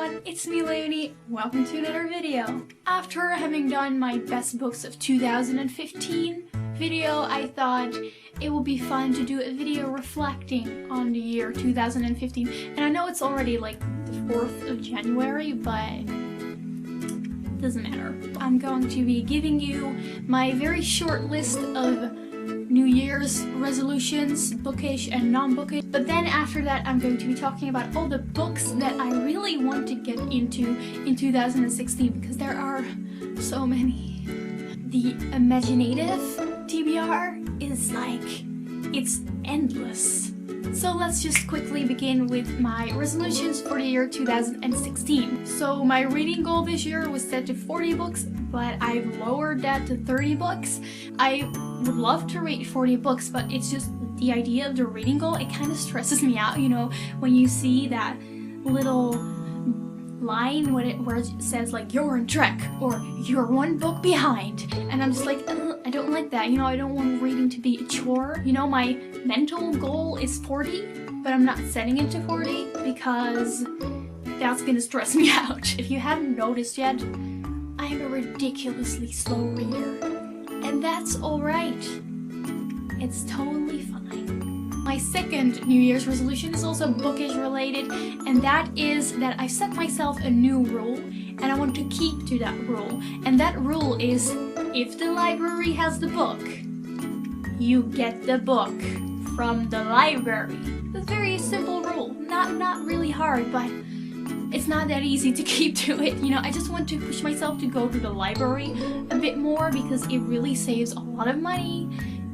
everyone, it's me Leonie. Welcome to another video. After having done my best books of 2015 video, I thought it would be fun to do a video reflecting on the year 2015. And I know it's already like the 4th of January, but doesn't matter. I'm going to be giving you my very short list of New Year's resolutions, bookish and non-bookish. But then after that, I'm going to be talking about all the books that I really want to get into in 2016 because there are so many. The imaginative TBR is like, it's endless. So let's just quickly begin with my resolutions for the year 2016. So my reading goal this year was set to 40 books, but I've lowered that to 30 books. I would love to read 40 books, but it's just the idea of the reading goal, it kind of stresses me out, you know, when you see that little line where it says like, you're on track, or you're one book behind, and I'm just like, I don't like that, you know, I don't want reading to be a chore. You know, my mental goal is 40, but I'm not setting it to 40 because that's gonna stress me out. If you haven't noticed yet, I'm a ridiculously slow reader, and that's alright. It's totally fine. My second New Year's resolution is also bookish related, and that is that I set myself a new rule, and I want to keep to that rule. And that rule is, if the library has the book, you get the book from the library. It's a very simple rule. Not really hard, but it's not that easy to keep to it. You know, I just want to push myself to go to the library a bit more because it really saves a lot of money.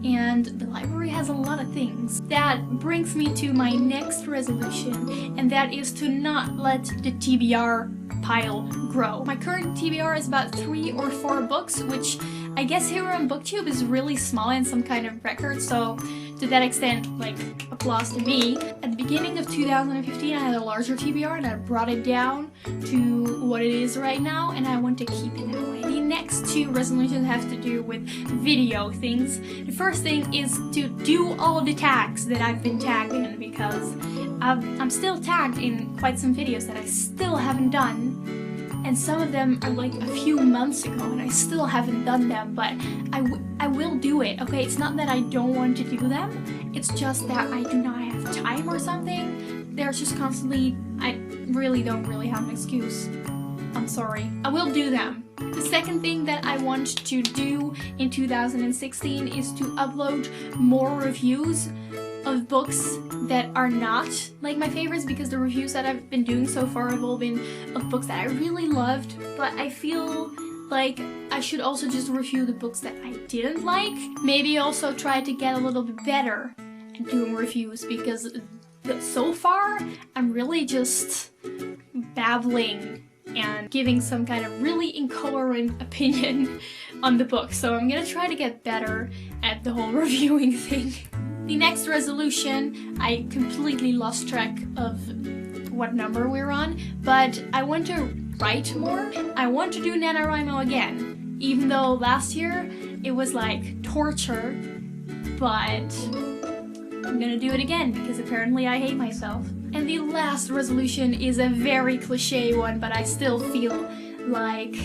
And the library has a lot of things. That brings me to my next resolution, and that is to not let the TBR pile grow. My current TBR is about 3 or 4 books, which I guess here on BookTube is really small and some kind of record, so to that extent, like, applause to me. At the beginning of 2015, I had a larger TBR and I brought it down to what it is right now, and I want to keep it that way. The next 2 resolutions have to do with video things. The first thing is to do all the tags that I've been tagged in, because I'm still tagged in quite some videos that I still haven't done. And some of them are like a few months ago and I still haven't done them, but I will do it, okay? It's not that I don't want to do them, it's just that I do not have time or something. There's just constantly, I really don't have an excuse. I'm sorry. I will do them. The second thing that I want to do in 2016 is to upload more reviews of books that are not like my favorites, because the reviews that I've been doing so far have all been of books that I really loved, but I feel like I should also just review the books that I didn't like. Maybe also try to get a little bit better at doing reviews, because so far I'm really just babbling and giving some kind of really incoherent opinion on the book, so I'm gonna try to get better at the whole reviewing thing. The next resolution, I completely lost track of what number we're on, but I want to write more. I want to do NaNoWriMo again, even though last year it was like torture, but I'm gonna do it again because apparently I hate myself. And the last resolution is a very cliche one, but I still feel like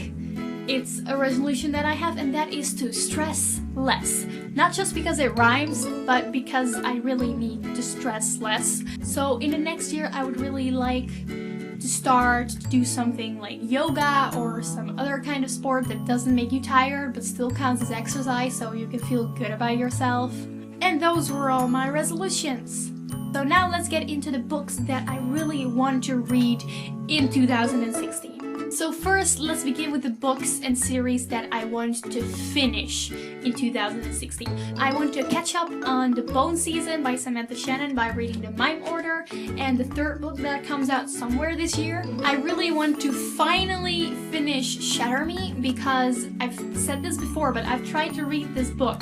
it's a resolution that I have, and that is to stress less. Not just because it rhymes, but because I really need to stress less. So in the next year, I would really like to start to do something like yoga or some other kind of sport that doesn't make you tired but still counts as exercise, so you can feel good about yourself. And those were all my resolutions. So now let's get into the books that I really want to read in 2016. So first, let's begin with the books and series that I want to finish in 2016. I want to catch up on The Bone Season by Samantha Shannon by reading the Mime Order, and the 3rd book that comes out somewhere this year. I really want to finally finish Shatter Me, because I've said this before, but I've tried to read this book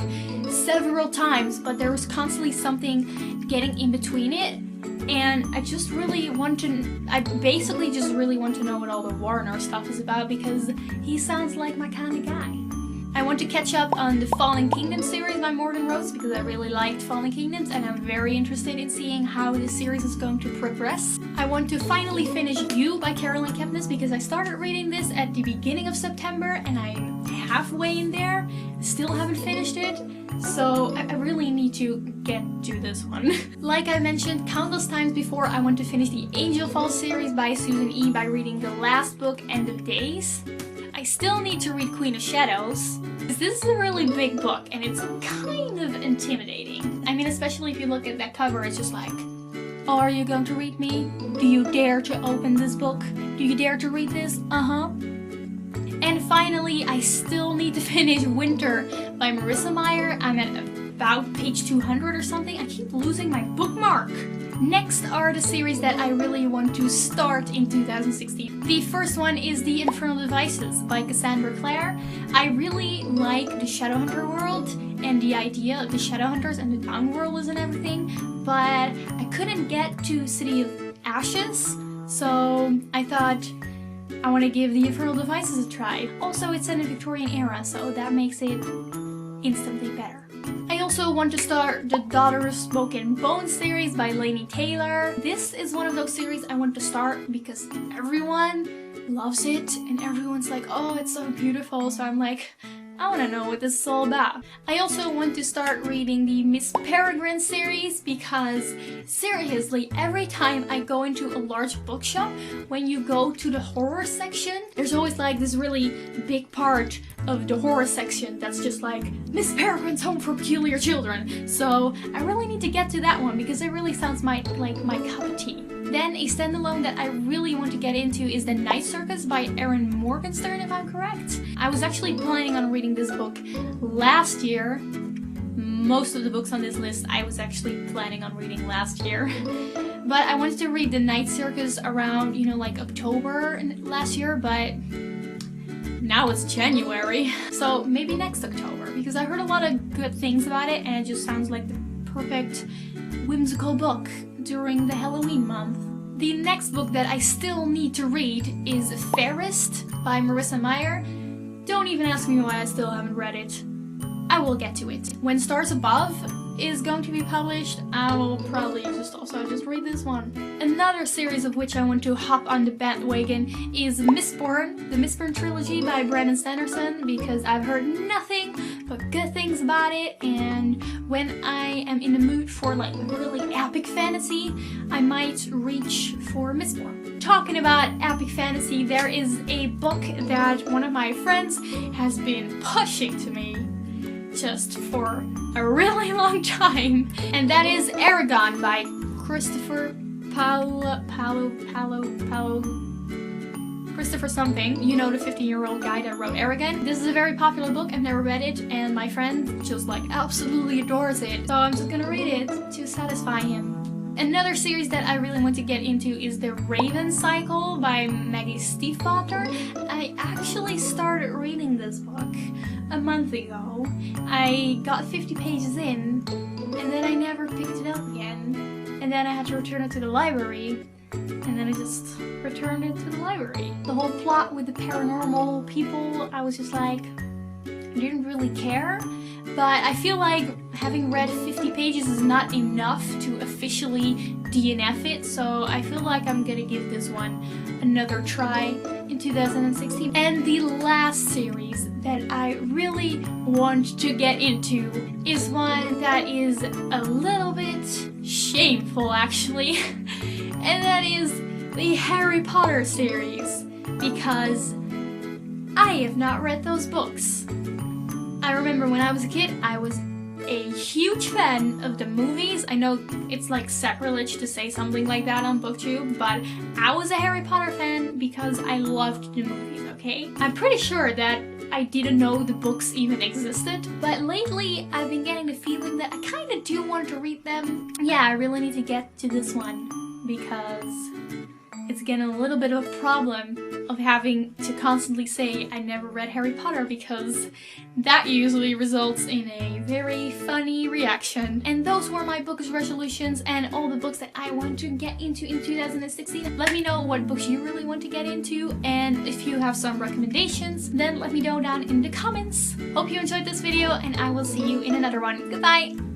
several times, but there was constantly something getting in between it. And I basically just really want to know what all the Warner stuff is about, because he sounds like my kind of guy. I want to catch up on the Fallen Kingdom series by Morgan Rose because I really liked Fallen Kingdoms and I'm very interested in seeing how this series is going to progress. I want to finally finish You by Caroline Kepnes because I started reading this at the beginning of September and I'm halfway in there, still haven't finished it. So I really need to get to this one. Like I mentioned countless times before, I want to finish the Angel Falls series by Susan E. by reading the last book, End of Days. I still need to read Queen of Shadows. This is a really big book and it's kind of intimidating. I mean, especially if you look at that cover, it's just like, oh, are you going to read me? Do you dare to open this book? Do you dare to read this? Uh-huh. And finally, I still need to finish Winter by Marissa Meyer. I'm at about page 200 or something. I keep losing my bookmark. Next are the series that I really want to start in 2016. The first one is The Infernal Devices by Cassandra Clare. I really like the Shadowhunter world and the idea of the Shadowhunters and the Downworlders and everything, but I couldn't get to City of Ashes, so I thought I want to give The Infernal Devices a try. Also, it's in the Victorian era, so that makes it instantly better. I also want to start the Daughter of Smoke and Bone series by Laini Taylor. This is one of those series I want to start because everyone loves it and everyone's like, oh, it's so beautiful, so I'm like, I want to know what this is all about. I also want to start reading the Miss Peregrine series because seriously, every time I go into a large bookshop, when you go to the horror section, there's always like this really big part of the horror section that's just like Miss Peregrine's Home for Peculiar Children. So I really need to get to that one because it really sounds like my cup of tea. Then a standalone that I really want to get into is The Night Circus by Erin Morgenstern, if I'm correct. I was actually planning on reading this book last year. Most of the books on this list I was actually planning on reading last year. But I wanted to read The Night Circus around, you know, like October last year, but now it's January. So maybe next October, because I heard a lot of good things about it and it just sounds like the perfect whimsical book during the Halloween month. The next book that I still need to read is Fairest by Marissa Meyer. Don't even ask me why I still haven't read it. I will get to it. When Stars Above is going to be published, I will probably just read this one. Another series of which I want to hop on the bandwagon is Mistborn, the Mistborn trilogy by Brandon Sanderson, because I've heard nothing but good things about it, and when I am in the mood for like really epic fantasy, I might reach for Mistborn. Talking about epic fantasy, there is a book that one of my friends has been pushing to me just for a really long time, and that is Aragon by Christopher Christopher something, you know, the 15-year-old guy that wrote Aragon. This is a very popular book, I've never read it, and my friend just like absolutely adores it, so I'm just gonna read it to satisfy him. Another series that I really want to get into is The Raven Cycle by Maggie Stiefvater. I actually started reading this book a month ago. I got 50 pages in, and then I never picked it up again. And then I had to return it to the library, and then I just returned it to the library. The whole plot with the paranormal people, I was just like, I didn't really care. But I feel like having read 50 pages is not enough to officially DNF it, so I feel like I'm gonna give this one another try in 2016. And the last series that I really want to get into is one that is a little bit shameful, actually, and that is the Harry Potter series, because I have not read those books. I remember when I was a kid, I was a huge fan of the movies. I know it's like sacrilege to say something like that on BookTube, but I was a Harry Potter fan because I loved the movies, okay? I'm pretty sure that I didn't know the books even existed, but lately I've been getting the feeling that I kind of do want to read them. Yeah, I really need to get to this one because it's getting a little bit of a problem of having to constantly say I never read Harry Potter, because that usually results in a very funny reaction. And those were my bookish resolutions and all the books that I want to get into in 2016. Let me know what books you really want to get into, and if you have some recommendations, then let me know down in the comments. Hope you enjoyed this video, and I will see you in another one. Goodbye!